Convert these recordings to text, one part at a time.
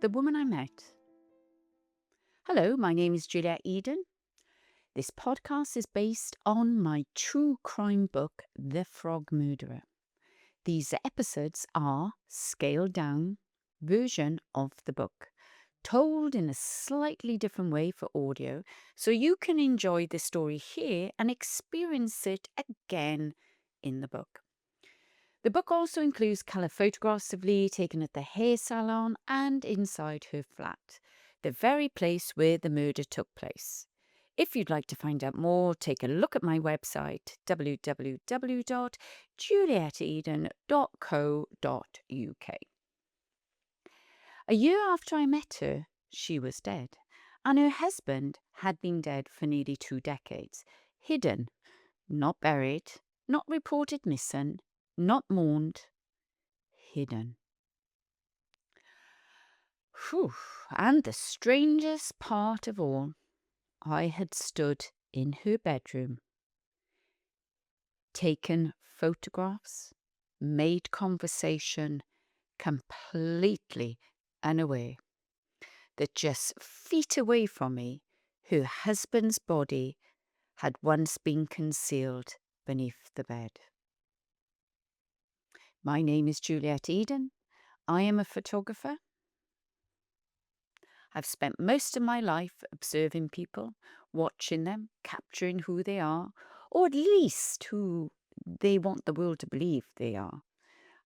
The Woman I Met. Hello, my name is Juliet Eden. This podcast is based on my true crime book, The Frog Murderer. These episodes are scaled down version of the book, told in a slightly different way for audio, so you can enjoy the story here and experience it again in the book. The book also includes colour photographs of Lee taken at the hair salon and inside her flat, the very place where the murder took place. If you'd like to find out more, take a look at my website, www.julieteden.co.uk. A year after I met her, she was dead, and her husband had been dead for nearly 2 decades, hidden, not buried, not reported missing, not mourned, hidden. Whew. And the strangest part of all, I had stood in her bedroom, taken photographs, made conversation, completely unaware that just feet away from me, her husband's body had once been concealed beneath the bed. My name is Juliet Eden. I am a photographer. I've spent most of my life observing people, watching them, capturing who they are, or at least who they want the world to believe they are.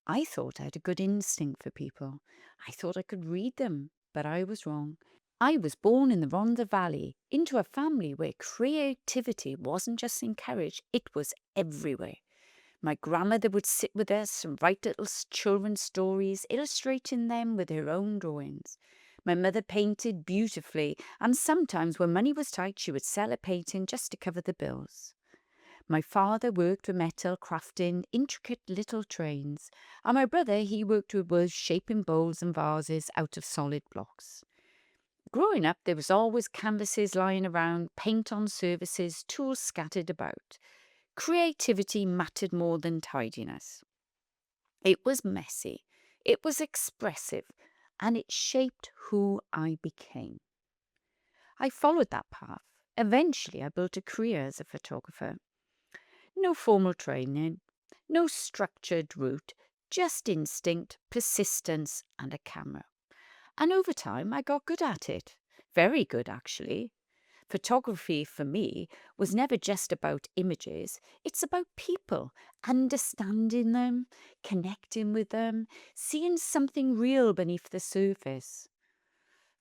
I thought I had a good instinct for people. I thought I could read them, but I was wrong. I was born in the Rhondda Valley, into a family where creativity wasn't just encouraged, it was everywhere. My grandmother would sit with us and write little children's stories, illustrating them with her own drawings. My mother painted beautifully, and sometimes when money was tight, she would sell a painting just to cover the bills. My father worked with metal, crafting intricate little trains, and my brother, he worked with wood, shaping bowls and vases out of solid blocks. Growing up, there was always canvases lying around, paint on surfaces, tools scattered about. Creativity mattered more than tidiness. It was messy, it was expressive, and it shaped who I became. I followed that path. Eventually, I built a career as a photographer. No formal training, no structured route, just instinct, persistence, and a camera. And over time, I got good at it. Very good, actually. Photography for me was never just about images. It's about people, understanding them, connecting with them, seeing something real beneath the surface.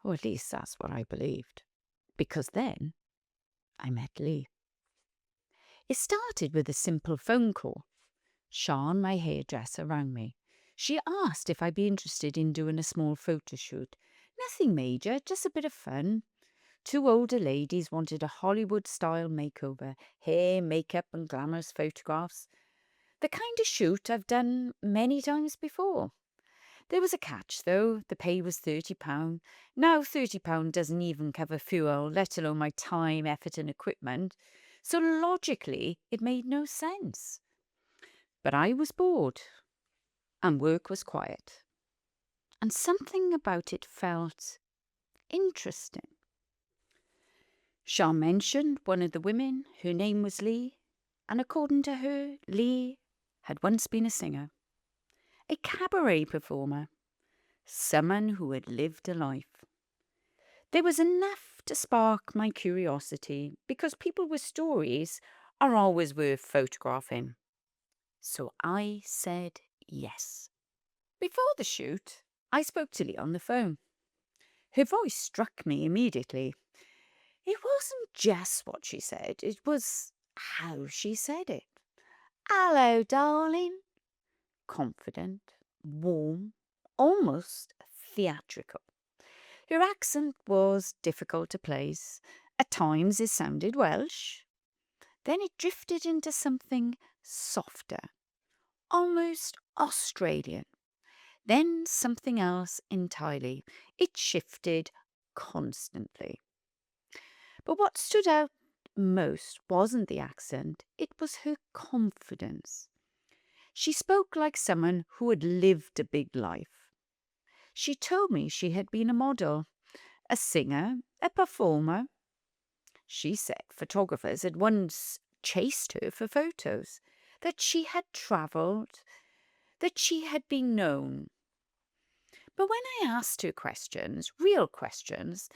Or at least that's what I believed. Because then I met Lee. It started with a simple phone call. Sean, my hairdresser, rang me. She asked if I'd be interested in doing a small photo shoot. Nothing major, just a bit of fun. 2 older ladies wanted a Hollywood-style makeover, hair, makeup and glamorous photographs. The kind of shoot I've done many times before. There was a catch, though. The pay was £30. Now £30 doesn't even cover fuel, let alone my time, effort and equipment. So logically, it made no sense. But I was bored, and work was quiet. And something about it felt interesting. Sean mentioned one of the women. Her name was Lee, and according to her, Lee had once been a singer, a cabaret performer, someone who had lived a life. There was enough to spark my curiosity, because people with stories are always worth photographing. So I said yes. Before the shoot, I spoke to Lee on the phone. Her voice struck me immediately. It wasn't just what she said, it was how she said it. "Hello, darling." Confident, warm, almost theatrical. Her accent was difficult to place. At times it sounded Welsh. Then it drifted into something softer, almost Australian. Then something else entirely. It shifted constantly. But what stood out most wasn't the accent, it was her confidence. She spoke like someone who had lived a big life. She told me she had been a model, a singer, a performer. She said photographers had once chased her for photos, that she had travelled, that she had been known. But when I asked her questions, real questions,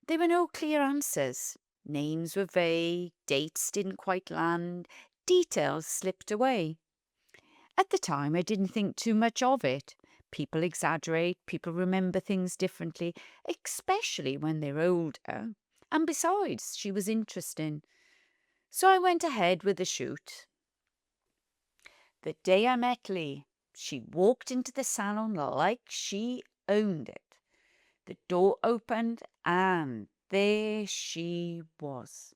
there were no clear answers. Names were vague, dates didn't quite land, details slipped away. At the time, I didn't think too much of it. People exaggerate, people remember things differently, especially when they're older. And besides, she was interesting. So I went ahead with the shoot. The day I met Lee, she walked into the salon like she owned it. The door opened and there she was.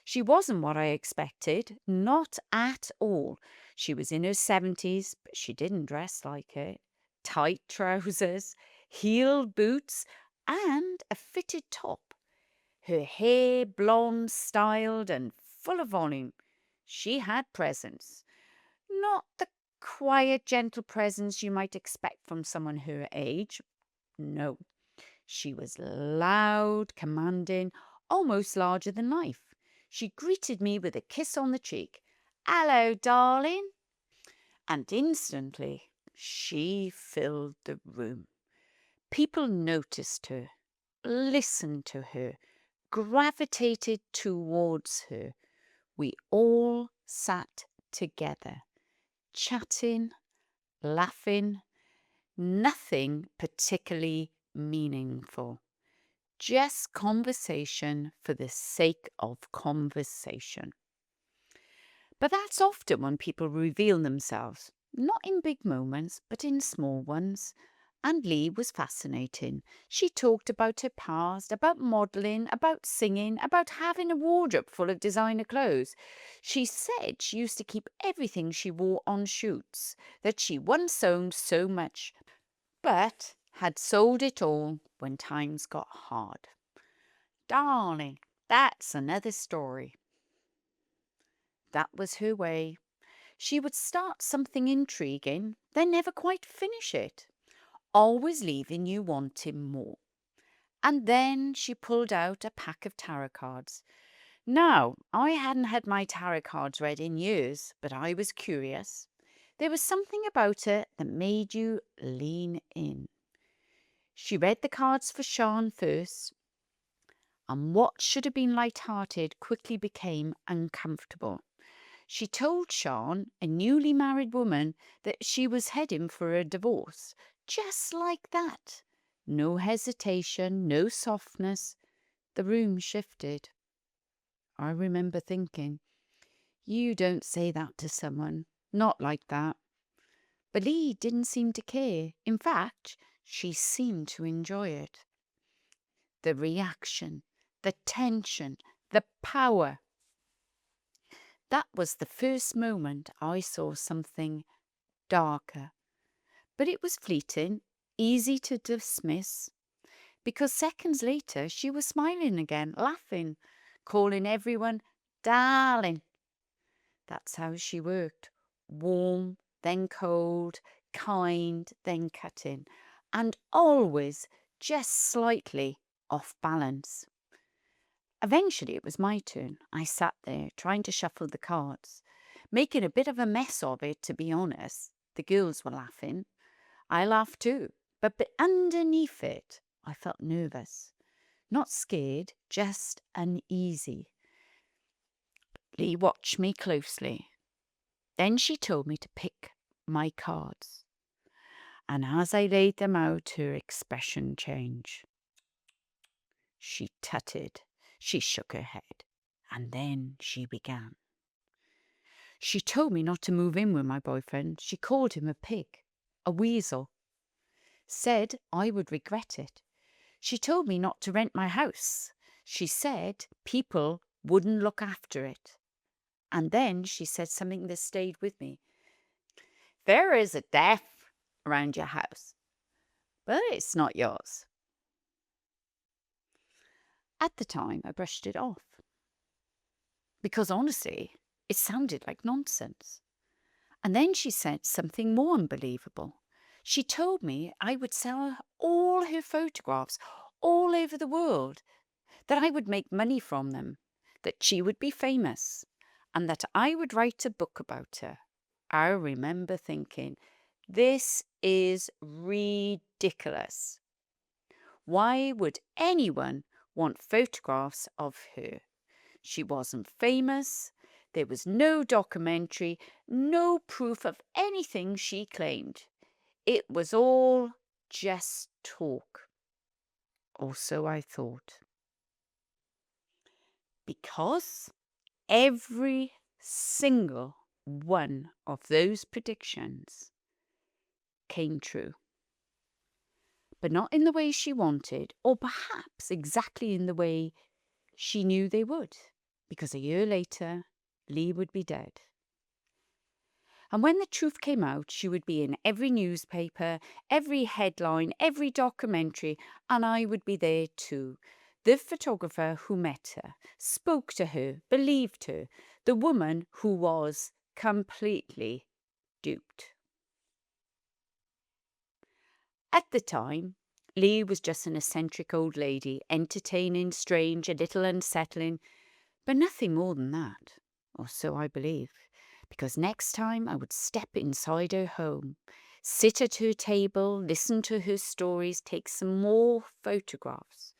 She wasn't what I expected, not at all. She was in her 70s, but she didn't dress like it. Tight trousers, heeled boots, and a fitted top. Her hair blonde, styled, and full of volume. She had presence. Not the quiet, gentle presence you might expect from someone her age. No. She was loud, commanding, almost larger than life. She greeted me with a kiss on the cheek. "Hello, darling." And instantly, she filled the room. People noticed her, listened to her, gravitated towards her. We all sat together, chatting, laughing, nothing particularly meaningful. Just conversation for the sake of conversation. But that's often when people reveal themselves, not in big moments, but in small ones. And Lee was fascinating. She talked about her past, about modelling, about singing, about having a wardrobe full of designer clothes. She said she used to keep everything she wore on shoots, that she once owned so much, but had sold it all when times got hard. Darling, that's another story. That was her way. She would start something intriguing, then never quite finish it, always leaving you wanting more. And then she pulled out a pack of tarot cards. Now, I hadn't had my tarot cards read in years, but I was curious. There was something about it that made you lean in. She read the cards for Sean first, and what should have been light-hearted quickly became uncomfortable. She told Sean, a newly married woman, that she was heading for a divorce. Just like that. No hesitation, no softness. The room shifted. I remember thinking, you don't say that to someone. Not like that. But Lee didn't seem to care. In fact, she seemed to enjoy it. The reaction, the tension, the power. That was the first moment I saw something darker. But it was fleeting, easy to dismiss, because seconds later she was smiling again, laughing, calling everyone darling. That's how she worked. Warm, then cold, kind, then cutting, and always just slightly off balance. Eventually it was my turn. I sat there trying to shuffle the cards, making a bit of a mess of it, to be honest. The girls were laughing. I laughed too, but underneath it, I felt nervous. Not scared, just uneasy. Lee watched me closely. Then she told me to pick my cards. And as I laid them out, her expression changed. She tutted. She shook her head. And then she began. She told me not to move in with my boyfriend. She called him a pig, a weasel. Said I would regret it. She told me not to rent my house. She said people wouldn't look after it. And then she said something that stayed with me. There is a death around your house, but it's not yours. At the time, I brushed it off. Because honestly, it sounded like nonsense. And then she said something more unbelievable. She told me I would sell all her photographs all over the world, that I would make money from them, that she would be famous, and that I would write a book about her. I remember thinking, this is ridiculous. Why would anyone want photographs of her? She wasn't famous. There was no documentary, no proof of anything she claimed. It was all just talk. Or so I thought. Because every single one of those predictions came true. But not in the way she wanted, or perhaps exactly in the way she knew they would, because a year later, Lee would be dead. And when the truth came out, she would be in every newspaper, every headline, every documentary, and I would be there too. The photographer who met her, spoke to her, believed her, the woman who was completely duped. At the time, Lee was just an eccentric old lady, entertaining, strange, a little unsettling, but nothing more than that, or so I believe, because next time I would step inside her home, sit at her table, listen to her stories, take some more photographs,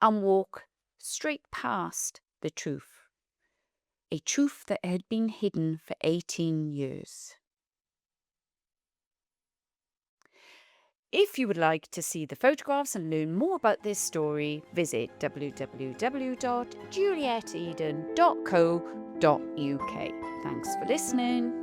and walk straight past the truth, a truth that had been hidden for 18 years. If you would like to see the photographs and learn more about this story, visit www.julieteden.co.uk. Thanks for listening.